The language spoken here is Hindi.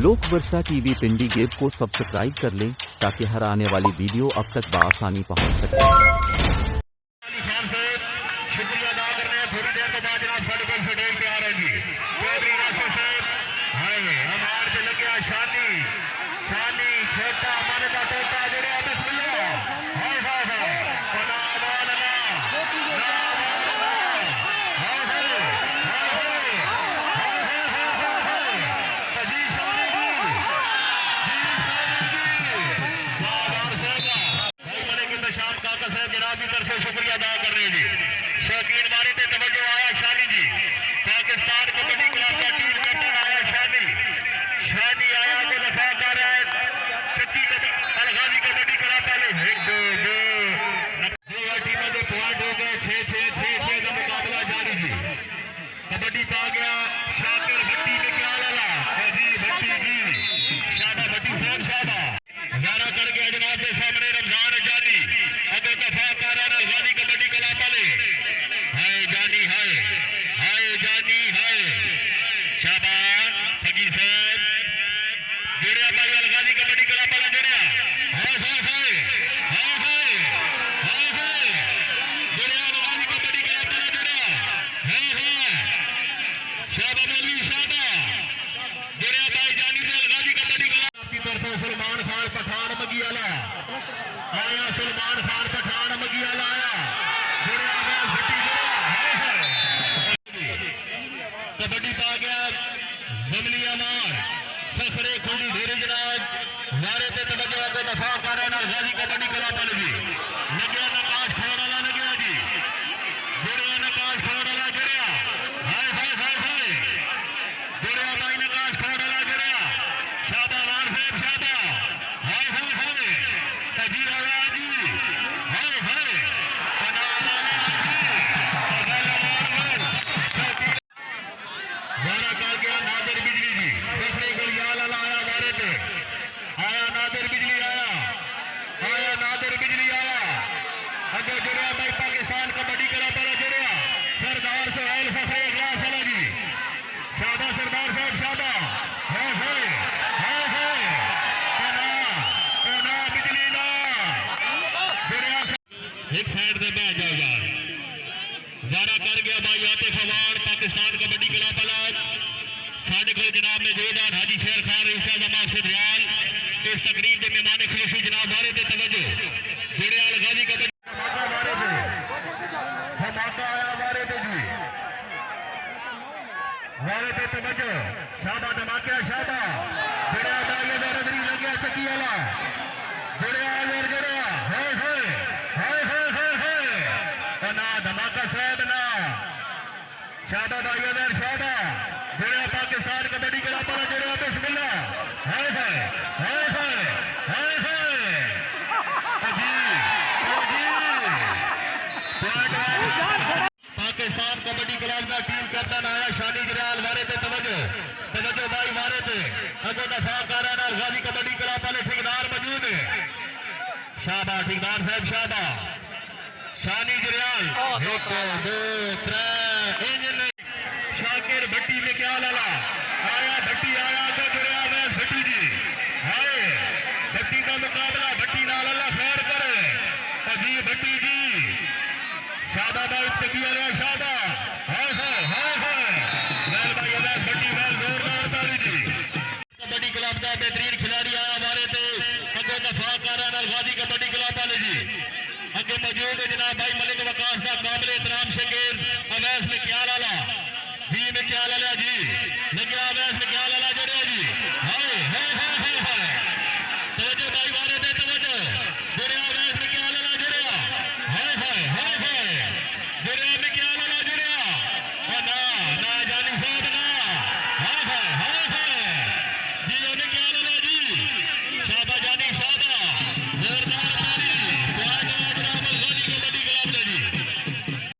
लोक वर्षा टीवी पिंडी गेब को सब्सक्राइब कर लें ताकि हर आने वाली वीडियो अब तक बआसानी पहुंच सके। शुक्रिया अदा करने हैं। थोड़ी देर के बाद जनाब साढ़े गोल से डेल तैयार है जी। चौधरी राशि साहब हाय हमार पे लगे शानी शानी छोटा मन का टोटा जड़े बिस्मिल्लाह हाय हाय हाय ना मान ना ना मान ना हाय हाय हाय हाय हाय हाय हाय जी शानी जी बाबर साहब भाई मने के शाम काका साहब जनाब की तरफ से शुक्रिया अदा कर रहे हैं जी। शौकीन बारे पे तवज्जो आया शानी जी। पाकिस्तान कबड्डी क्लब का टीम कैप्टन आया शानी शानी आया को दफा कर रहा है चक्की अलगाजी कबड्डी क्लब वाले एक दो टीमों के पॉइंट हो गए 6-6 का मुकाबला जारी जी। कबड्डी पा गया शाकिर भट्टी में क्या लाला जी भट्टी जी शाबा भट्टी साहब शाबा गारा कर गया जनाब के सामने रमजान जानी अगर दफा कर रहा है अलगाजी कबड्डी क्लब वाले हाय जानी हाय हाय जानी हाय शाबाश फकी साहब जुड़िया भाई अलगाजी कबड्डी क्लब वाला जुड़िया हाय हाय हाय हाय हाय हाय हाय जुड़िया अलगाजी कबड्डी क्लब वाला जुड़िया हाय हाय शाबाश मौलवी शाबाश जुड़िया भाई जानी से अलगाजी कबड्डी क्लब की तरफ से सलमान खान पठान मगियाला आया सलमान खान पठान मगियाला आया जुड़िया में भट्टी कबड्डी पा गया जमलिया मार फखरे खुंडी धीरे जनाब वारे पे तवज्जो को दफा कर रहे हैं गाजी कबड्डी क्लब वाले जी लगे नकाश खोड़ वाला लगे जी जुड़िया नकाश खोड़ वाला जुड़िया हाय हाय हाय हाय जुड़िया भाई नकाश खोड़ वाला जुड़िया शाबा मार साहब शाबा हाय हाय हाय तजी आवाज जी हाय हाय वारा कर गया नादिर बिजली जी फखरे गुलियाल आया वारे पे आया नादिर बिजली आया नादिर बिजली आया अगे जुड़िया भाई पाकिस्तान कबड्डी क्लब वाला जुड़िया सरदार सोहेल फखरे इखलास वाला जी शाबा सरदार साहब शाबा हाय हाय हाय हाय कोना बिजली ना जुड़िया एक साइड पे बैठ जाओ यार वारा कर गया भाई आतिफ अवार्ड पाकिस्तान कबड्डी क्लब वाला साढ़े को जनाब में जोरदार हाजी शेर खान रईसा जमा सिद्रियाल इस तकरीब के मेहमान खुलूसी जनाब बारे पे तवज्जो जुड़े अलगाजी कबड्डी धमाका बारे पे धमाका आया बारे पे जी बारे पे तवज्जो शाबा धमाके शाबा जुड़े भाई नजरी लग गया चक्की वाला जुड़े आवर जुड़े हाय हाय हाय हाय हाय हाय ना धमाका साहब ना शाबा भाई अदर शाबा जुड़े पाकिस्तान कबड्डी क्लब वाला जुड़े बिस्मिल्लाह हाय हाय हाय हाय हाय हाय अजी पाकिस्तान कबड्डी क्लब का टीम कैप्टन आया शानी जलाल वारे पे तवज्जो भाई वारे पे अगो दफा कर रहा है गाजी कबड्डी क्लब वाले ठेकेदार मौजूद है शाबा ठेकेदार साहब शाबा शानी जलाल 1 2 3 इंजन शाकिर भट्टी में क्या लाला आया भट्टी आया तो जुड़िया में भट्टी जी हाय भट्टी का मुकाबला भट्टी नाल अल्लाह खैर करे अजी भट्टी जी शाबा भाई तकिया ले शाबा हाय हाय हाय हाय वेल भाई अवैध भट्टी वेल जोरदार ताली जी कबड्डी क्लब का बेहतरीन खिलाड़ी आया हमारे थे अगे दफा कर रहे हैं गाजी कबड्डी क्लब वाले जी अगे मौजूद है जनाब भाई मलिक वकास का काबिल एहतराम शकीर अवैस में क्या लाला जी में क्या लाला जी लगे अवैस में क्या लाला जुड़े जी हाय हाय हाय हाय हाय तवज्जो भाई वाले पे तवज्जो जुड़े अवैस में क्या लाला जुड़े हाय हाय हाय हाय जुड़े में क्या लाला जुड़े ना ना जानी साहब ना हाय हाय हाय हाय जी में क्या लाला जी